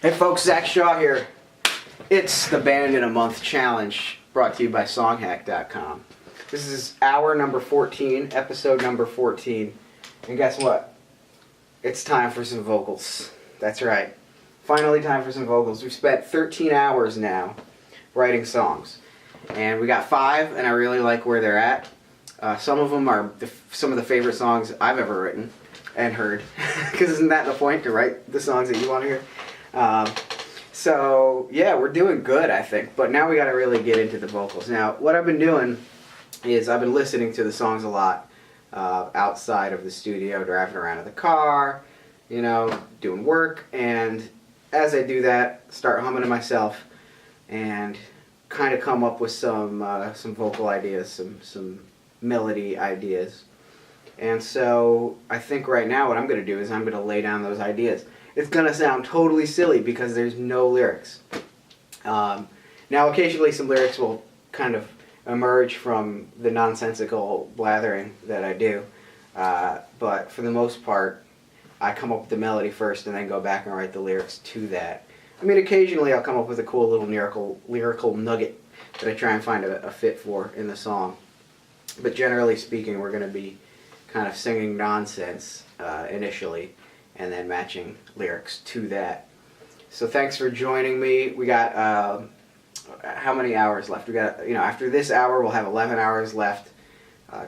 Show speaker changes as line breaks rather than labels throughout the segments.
Hey folks, Zach Shaw here. It's the Band in a Month Challenge, brought to you by Songhack.com. This is hour number 14, episode number 14, and guess what? It's time for some vocals. That's right. Finally time for some vocals. We've spent 13 hours now writing songs, and we got 5, and I really like where they're at. Some of them are some of the favorite songs I've ever written and heard, because isn't that the point, to write the songs that you want to hear? So yeah, we're doing good, I think, but now we got to really get into the vocals. Now, what I've been doing is I've been listening to the songs a lot outside of the studio, driving around in the car, you know, doing work, and as I do that, start humming to myself and kind of come up with some vocal ideas, some melody ideas. And so I think right now what I'm going to do is I'm going to lay down those ideas. It's going to sound totally silly because there's no lyrics. Now occasionally some lyrics will kind of emerge from the nonsensical blathering that I do, but for the most part I come up with the melody first and then go back and write the lyrics to that. I mean, occasionally I'll come up with a cool little lyrical nugget that I try and find a fit for in the song, but generally speaking we're going to be kind of singing nonsense initially, and then matching lyrics to that. So thanks for joining me. We got how many hours left? We got, you know, after this hour we'll have 11 hours left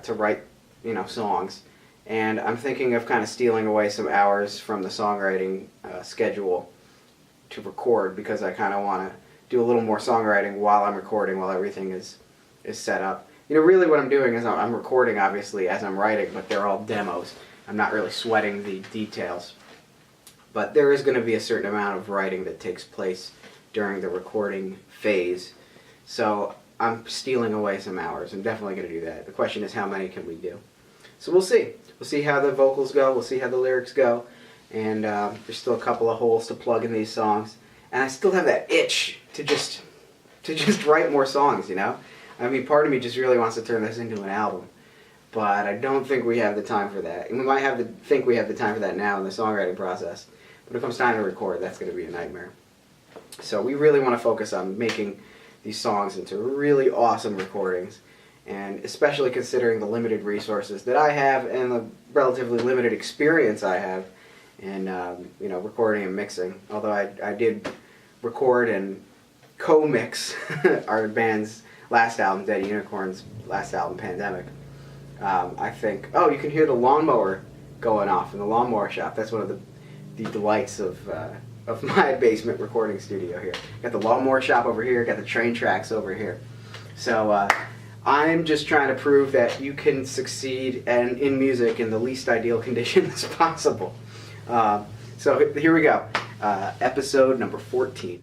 to write, you know, songs. And I'm thinking of kind of stealing away some hours from the songwriting schedule to record, because I kind of want to do a little more songwriting while I'm recording, while everything is set up. You know, really what I'm doing is I'm recording obviously as I'm writing, but they're all demos. I'm not really sweating the details. But there is going to be a certain amount of writing that takes place during the recording phase. So I'm stealing away some hours. I'm definitely going to do that. The question is, how many can we do? So we'll see. We'll see how the vocals go. We'll see how the lyrics go. And there's still a couple of holes to plug in these songs. And I still have that itch to just write more songs, you know? I mean, part of me just really wants to turn this into an album. But I don't think we have the time for that. And we might think we have the time for that now in the songwriting process. But if it comes time to record, that's going to be a nightmare. So we really want to focus on making these songs into really awesome recordings, and especially considering the limited resources that I have and the relatively limited experience I have in you know, recording and mixing. Although I did record and co-mix our band's last album, Dead Unicorn's last album, Pandemic. I think, oh, you can hear the lawnmower going off in the lawnmower shop. That's one of the delights of my basement recording studio here. Got the lawnmower shop over here, got the train tracks over here. So I'm just trying to prove that you can succeed in music in the least ideal conditions possible. So here we go. Episode number 14.